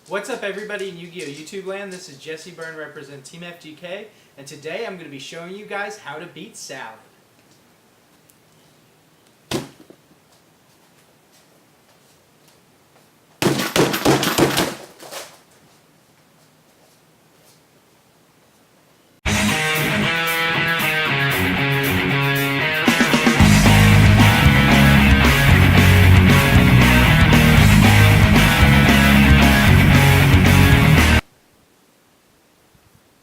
What's up everybody in YuGiOh YouTube land? This is Jesse Byrne representing Team FGK, and today I'm going to be showing you guys how to beat Salad.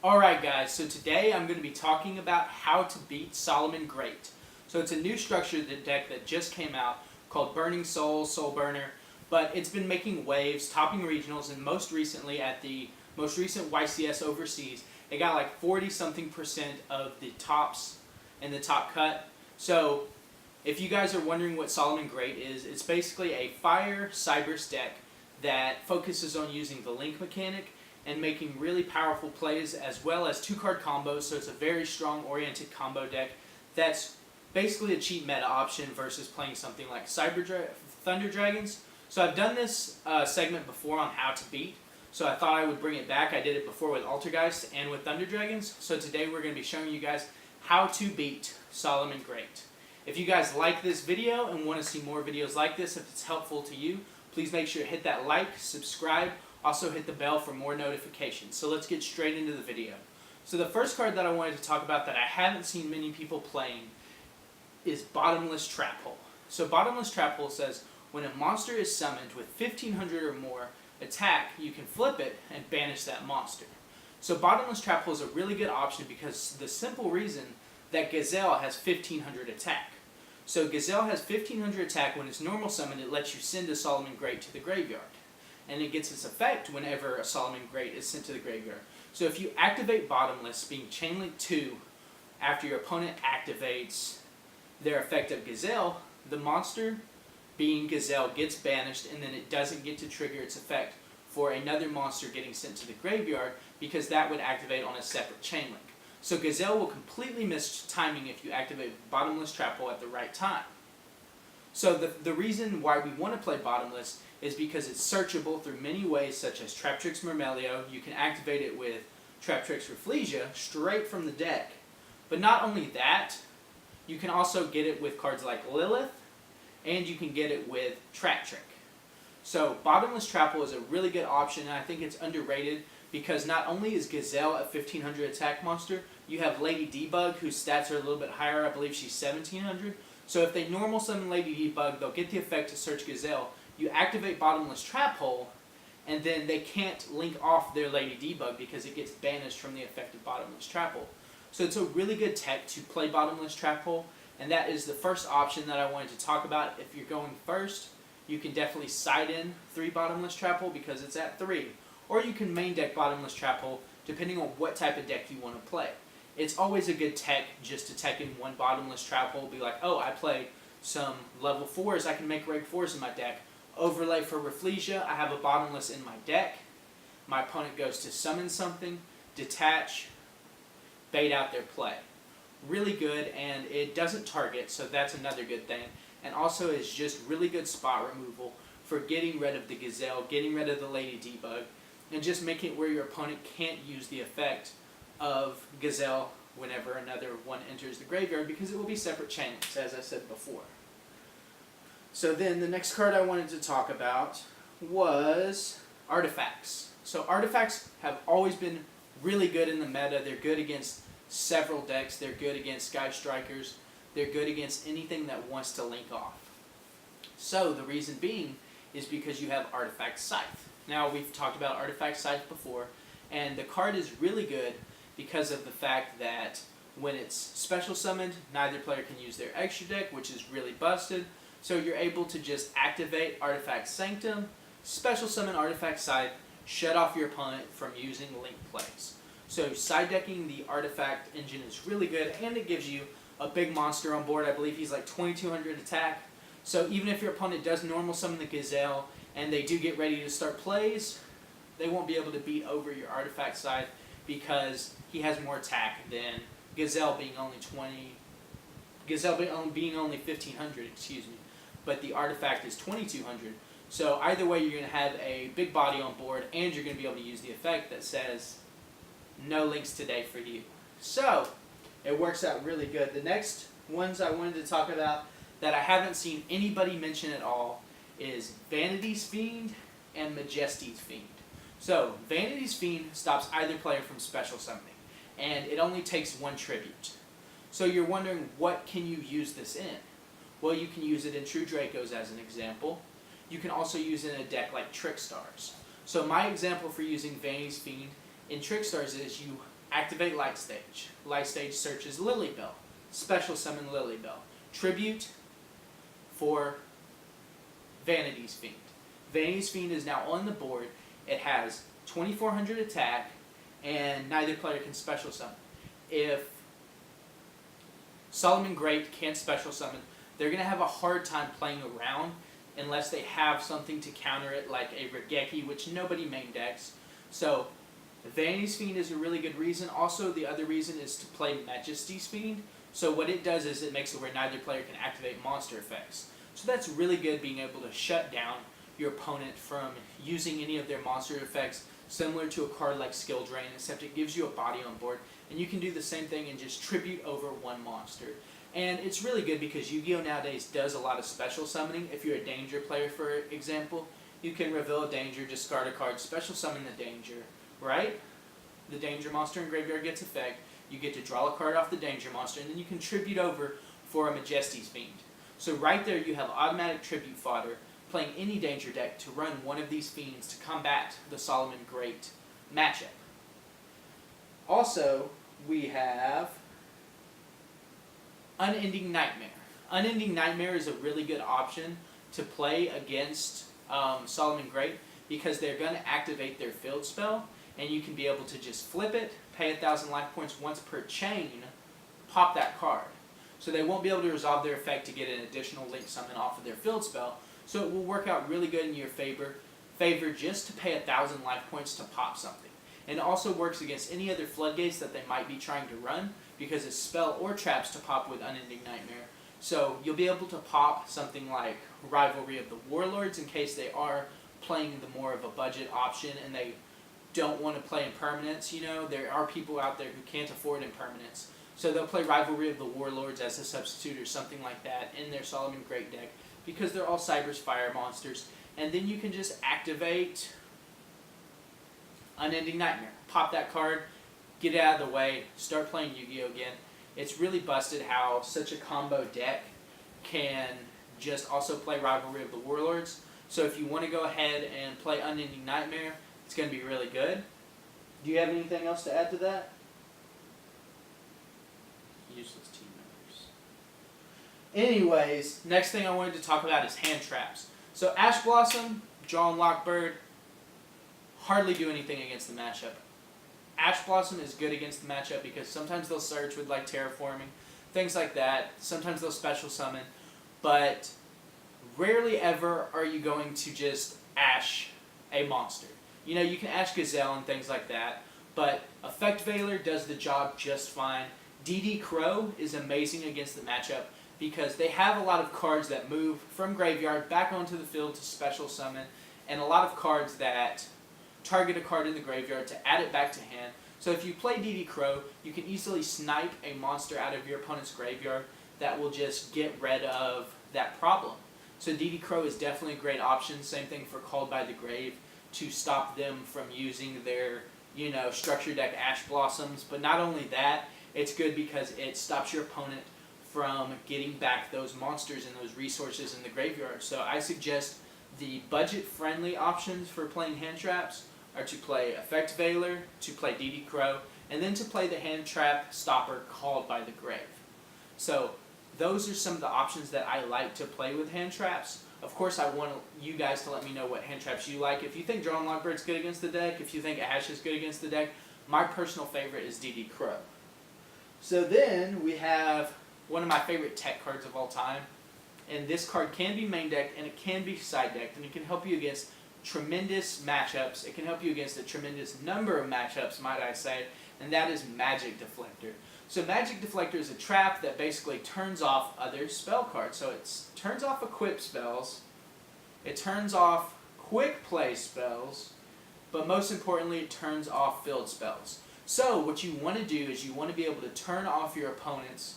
Alright guys, so today I'm going to be talking about how to beat Salamgreats. So it's a new structure deck that just came out called Burning Soul, Soul Burner, but it's been making waves, topping regionals, and most recently at the most recent YCS overseas, it got like 40-something% of the tops in the top cut. So if you guys are wondering what Salamgreats is, it's basically a fire Cybers deck that focuses on using the link mechanic and making really powerful plays as well as 2-card combos, so it's a very strong oriented combo deck that's basically a cheap meta option versus playing something like Thunder Dragons. So I've done this segment before on how to beat, so I thought I would bring it back. I did it before with Altergeist and with Thunder Dragons, so today we're going to be showing you guys how to beat Salamgreats. If you guys like this video and want to see more videos like this, if it's helpful to you, please make sure to hit that like, subscribe, also hit the bell for more notifications. So let's get straight into the video. So the first card that I wanted to talk about that I haven't seen many people playing is Bottomless Trap Hole. So Bottomless Trap Hole says when a monster is summoned with 1500 or more attack, you can flip it and banish that monster. So Bottomless Trap Hole is a really good option because the simple reason that Gazelle has 1500 attack. So Gazelle has 1500 attack. When it's normal summoned, it lets you send a Salamgreats to the graveyard. And it gets its effect whenever a Salamgreats is sent to the graveyard. So if you activate Bottomless, being Chainlink 2, after your opponent activates their effect of Gazelle, the monster, being Gazelle, gets banished, and then it doesn't get to trigger its effect for another monster getting sent to the graveyard, because that would activate on a separate Chainlink. So Gazelle will completely miss timing if you activate Bottomless Trap Hole at the right time. So the reason why we want to play Bottomless is because it's searchable through many ways, such as Traptrix Myrmeleo. You can activate it with Traptrix Rafflesia straight from the deck. But not only that, you can also get it with cards like Lilith, and you can get it with Trap Trick. So Bottomless Trap Hole is a really good option, and I think it's underrated because not only is Gazelle a 1500 attack monster, you have Lady DEBUG, whose stats are a little bit higher. I believe she's 1700. So if they normal summon Lady DEBUG, they'll get the effect to search Gazelle. You activate Bottomless Trap Hole, and then they can't link off their Lady DEBUG because it gets banished from the effect of Bottomless Trap Hole. So it's a really good tech to play Bottomless Trap Hole, and that is the first option that I wanted to talk about. If you're going first, you can definitely side in 3 Bottomless Trap Hole because it's at 3. Or you can main deck Bottomless Trap Hole depending on what type of deck you want to play. It's always a good tech just to tech in one Bottomless Trap Hole, be like, oh, I play some level 4s, I can make reg 4s in my deck. Overlay for Rafflesia, I have a Bottomless in my deck. My opponent goes to summon something, detach, bait out their play. Really good, and it doesn't target, so that's another good thing. And also is just really good spot removal for getting rid of the Gazelle, getting rid of the Lady DEBUG, and just making it where your opponent can't use the effect of Gazelle whenever another one enters the graveyard, because it will be separate chainlinks, as I said before. So then the next card I wanted to talk about was Artifacts. So Artifacts have always been really good in the meta. They're good against several decks. They're good against Sky Strikers. They're good against anything that wants to link off. So the reason being is because you have Artifact Scythe. Now we've talked about Artifact Scythe before, and the card is really good because of the fact that when it's special summoned, neither player can use their extra deck, which is really busted. So you're able to just activate Artifact Sanctum, special summon Artifact Scythe, shut off your opponent from using link plays. So side decking the Artifact engine is really good, and it gives you a big monster on board. I believe he's like 2200 attack. So even if your opponent does normal summon the Gazelle and they do get ready to start plays, they won't be able to beat over your Artifact Scythe because he has more attack than Gazelle being only 1500, excuse me. But the artifact is 2200, So either way, you're going to have a big body on board, and you're going to be able to use the effect that says, no links today for you. So, it works out really good. The next ones I wanted to talk about that I haven't seen anybody mention at all is VANITY'S Fiend and Majesty's Fiend. So, VANITY'S Fiend stops either player from special summoning, and it only takes one tribute. So you're wondering, what can you use this in? Well, you can use it in True Dracos as an example. You can also use it in a deck like Trickstars. So my example for using VANITY'S Fiend in Trickstars is you activate Light Stage. Light Stage searches Lilybell. Special summon Lilybell. Tribute for VANITY'S Fiend. VANITY'S Fiend is now on the board. It has 2400 attack, and neither player can special summon. If Salamgreats can't special summon, they're going to have a hard time playing around unless they have something to counter it, like a Regeki, which nobody main decks. So, VANITY'S Fiend is a really good reason. Also, the other reason is to play Majesty's Fiend. So what it does is it makes it where neither player can activate monster effects. So that's really good, being able to shut down your opponent from using any of their monster effects, similar to a card like Skill Drain, except it gives you a body on board, and you can do the same thing and just tribute over one monster. And it's really good because Yu-Gi-Oh! Nowadays does a lot of special summoning. If you're a Danger player, for example, you can reveal a Danger, discard a card, special summon the Danger, right? The Danger monster in graveyard gets effect, you get to draw a card off the Danger monster, and then you can tribute over for a Majesty's Fiend. So right there you have automatic tribute fodder, playing any Danger deck to run one of these Fiends to combat the Salamgreats matchup. Also, we have Unending Nightmare. Unending Nightmare is a really good option to play against Salamgreats because they're going to activate their field spell, and you can be able to just flip it, pay 1,000 life points once per chain, pop that card. So they won't be able to resolve their effect to get an additional link summon off of their field spell, so it will work out really good in your favor just to pay 1,000 life points to pop something. And it also works against any other floodgates that they might be trying to run, because it's spell or traps to pop with Unending Nightmare. So you'll be able to pop something like Rivalry of the Warlords in case they are playing the more of a budget option and they don't want to play impermanence. You know, there are people out there who can't afford impermanence. So they'll play Rivalry of the Warlords as a substitute or something like that in their Salamgreats deck because they're all Cyber's Fire monsters. And then you can just activate Unending Nightmare. Pop that card, get it out of the way, start playing Yu-Gi-Oh! Again. It's really busted how such a combo deck can just also play Rivalry of the Warlords. So if you want to go ahead and play Unending Nightmare, it's going to be really good. Do you have anything else to add to that? Useless team members. Anyways, next thing I wanted to talk about is hand traps. So Ash Blossom, Jaw and Lockbird, hardly do anything against the matchup. Ash Blossom is good against the matchup because sometimes they'll search with like terraforming, things like that. Sometimes they'll special summon, but rarely ever are you going to just Ash a monster. You know, you can Ash Gazelle and things like that, but Effect Veiler does the job just fine. DD Crow is amazing against the matchup because they have a lot of cards that move from graveyard back onto the field to special summon, and a lot of cards that target a card in the graveyard to add it back to hand. So if you play DD Crow, you can easily snipe a monster out of your opponent's graveyard that will just get rid of that problem. So DD Crow is definitely a great option. Same thing for Called by the Grave to stop them from using their, you know, structure deck Ash Blossoms. But not only that, it's good because it stops your opponent from getting back those monsters and those resources in the graveyard. So I suggest the budget-friendly options for playing hand traps are to play Effect Veiler, to play DD Crow, and then to play the hand trap stopper Called by the Grave. So those are some of the options that I like to play with hand traps. Of course, I want you guys to let me know what hand traps you like. If you think Drawn Lockbird's good against the deck, if you think Ash is good against the deck, my personal favorite is DD Crow. So then we have one of my favorite tech cards of all time, and this card can be main decked and it can be side decked, and it can help you against tremendous matchups. It can help you against a tremendous number of matchups, might I say, and that is Magic Deflector. So Magic Deflector is a trap that basically turns off other spell cards. So it turns off equip spells, It turns off quick play spells, but most importantly, it turns off field spells. So what you want to do is you want to be able to turn off your opponent's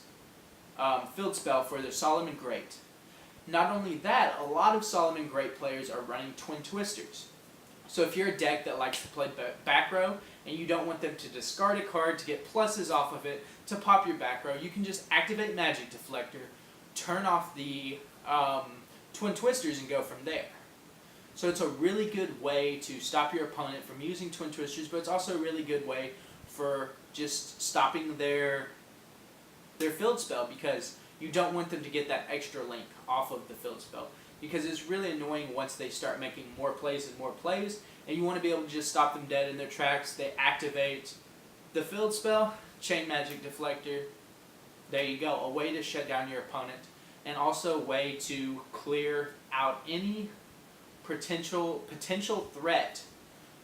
field spell for their Solomon Great. Not only that, a lot of Solomon Great players are running Twin Twisters. So if you're a deck that likes to play back row and you don't want them to discard a card to get pluses off of it to pop your back row, you can just activate Magic Deflector, turn off the Twin Twisters, and go from there. So it's a really good way to stop your opponent from using Twin Twisters, but it's also a really good way for just stopping their field spell, because you don't want them to get that extra link off of the field spell. Because it's really annoying once they start making more plays and more plays, and you want to be able to just stop them dead in their tracks. They activate the field spell, Chain Magic Deflector. There you go, a way to shut down your opponent, and also a way to clear out any potential threat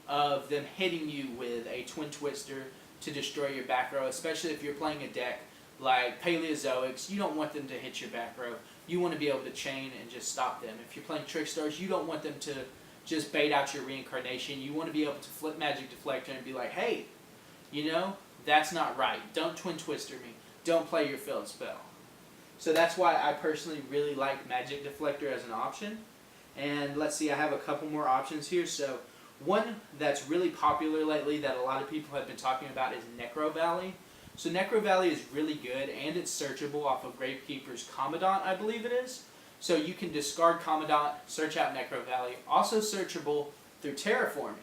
of them hitting you with a Twin Twister to destroy your back row, especially if you're playing a deck like Paleozoics. You don't want them to hit your back row. You want to be able to chain and just stop them. If you're playing Trickstars, you don't want them to just bait out your Reincarnation. You want to be able to flip Magic Deflector and be like, hey, you know, that's not right. Don't Twin Twister me. Don't play your field spell. So that's why I personally really like Magic Deflector as an option. And let's see, I have a couple more options here. So one that's really popular lately that a lot of people have been talking about is NECROVALLEY. So NECROVALLEY is really good, and it's searchable off of Gravekeeper's Commandant, I believe it is. So you can discard Commandant, search out NECROVALLEY. Also searchable through Terraforming.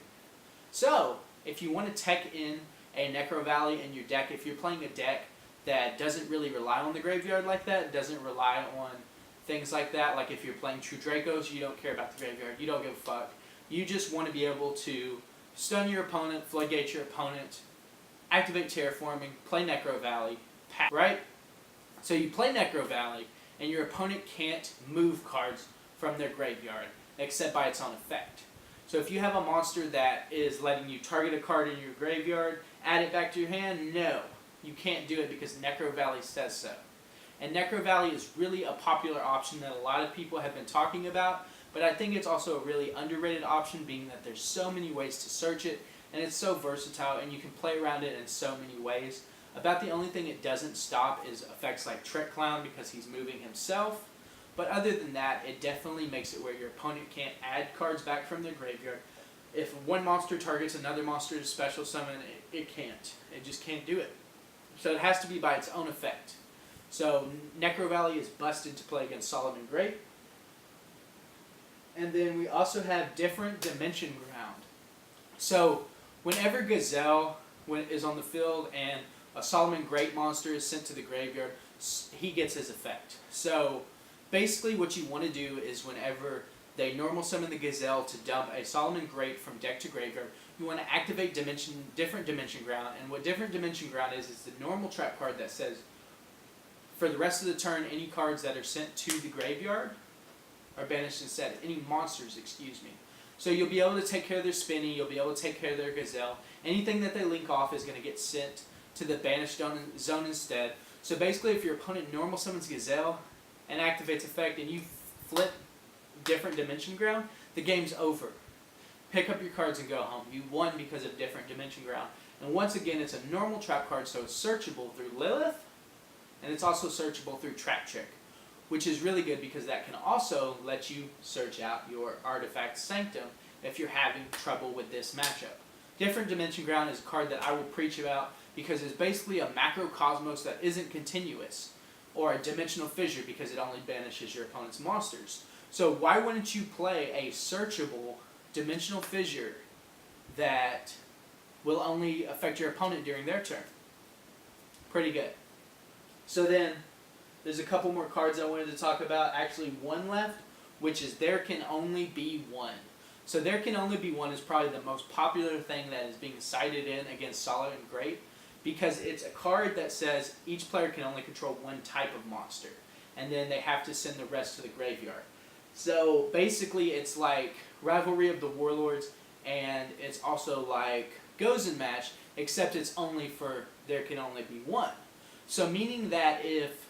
So if you want to tech in a NECROVALLEY in your deck, if you're playing a deck that doesn't really rely on the graveyard like that, doesn't rely on things like that, like if you're playing True Dracos, you don't care about the graveyard, you don't give a fuck. You just want to be able to stun your opponent, floodgate your opponent, activate Terraforming, play NECROVALLEY, right? So you play NECROVALLEY, and your opponent can't move cards from their graveyard, except by its own effect. So if you have a monster that is letting you target a card in your graveyard, add it back to your hand, no. You can't do it because NECROVALLEY says so. And NECROVALLEY is really a popular option that a lot of people have been talking about, but I think it's also a really underrated option, being that there's so many ways to search it, and it's so versatile, and you can play around it in so many ways. About the only thing it doesn't stop is effects like Trick Clown, because he's moving himself. But other than that, it definitely makes it where your opponent can't add cards back from their graveyard. If one monster targets another monster to special summon, it can't. It just can't do it. So it has to be by its own effect. So NECROVALLEY is busted to play against Solomon Great. And then we also have Different Dimension Ground. So whenever Gazelle is on the field and a Solomon Great monster is sent to the graveyard, he gets his effect. So basically what you want to do is whenever they normal summon the Gazelle to dump a Solomon Great from deck to graveyard, you want to activate Different Dimension Ground. And what Different Dimension Ground is the normal trap card that says, for the rest of the turn, any cards that are sent to the graveyard are banished instead. Any monsters, excuse me. So you'll be able to take care of their Spinny, you'll be able to take care of their Gazelle. Anything that they link off is going to get sent to the banished zone instead. So basically, if your opponent normal summons Gazelle and activates effect and you flip Different Dimension Ground, the game's over. Pick up your cards and go home. You won because of Different Dimension Ground. And once again, it's a normal trap card, so it's searchable through Lilith, and it's also searchable through Trap Trick, which is really good because that can also let you search out your Artifact Sanctum if you're having trouble with this matchup. Different Dimension Ground is a card that I will preach about because it's basically a macrocosmos that isn't continuous, or a dimensional fissure because it only banishes your opponent's monsters. So why wouldn't you play a searchable dimensional fissure that will only affect your opponent during their turn? Pretty good. So then, there's a couple more cards I wanted to talk about. Actually, one left, which is There Can Only Be One. So There Can Only Be One is probably the most popular thing that is being cited in against Solomon Great, because it's a card that says each player can only control one type of monster, and then they have to send the rest to the graveyard. So basically, it's like Rivalry of the Warlords, and it's also like Gozen Match, except it's only for There Can Only Be One. So meaning that if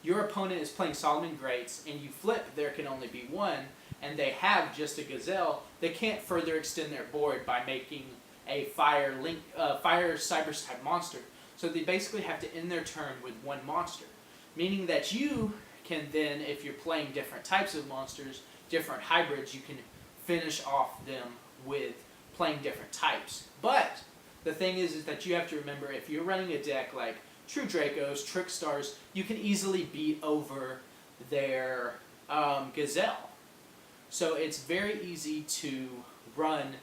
your opponent is playing Solomon Greats and you flip There Can Only Be One, and they have just a Gazelle, they can't further extend their board by making a fire Cyberse type monster. So they basically have to end their turn with one monster, meaning that you can then, if you're playing different types of monsters, different hybrids, you can finish off them with playing different types. But the thing is that you have to remember, if you're running a deck like True Dracos, Trick Stars, you can easily beat over their Gazelle. So it's very easy to run.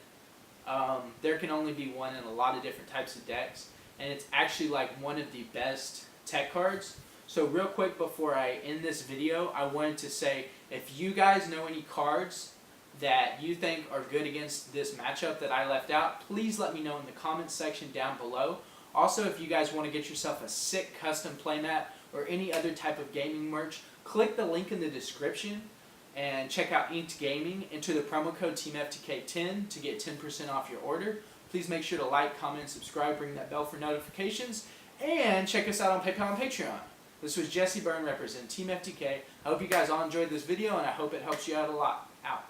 There can only be one in a lot of different types of decks, and it's actually like one of the best tech cards. So real quick before I end this video, I wanted to say, if you guys know any cards that you think are good against this matchup that I left out, please let me know in the comments section down below. Also, if you guys want to get yourself a sick custom playmat or any other type of gaming merch, click the link in the description and check out Inked Gaming. Enter the promo code TeamFTK10 to get 10% off your order. Please make sure to like, comment, subscribe, ring that bell for notifications, and check us out on PayPal and Patreon. This was Jesse Byrne representing Team FTK. I hope you guys all enjoyed this video, and I hope it helps you out a lot. Out.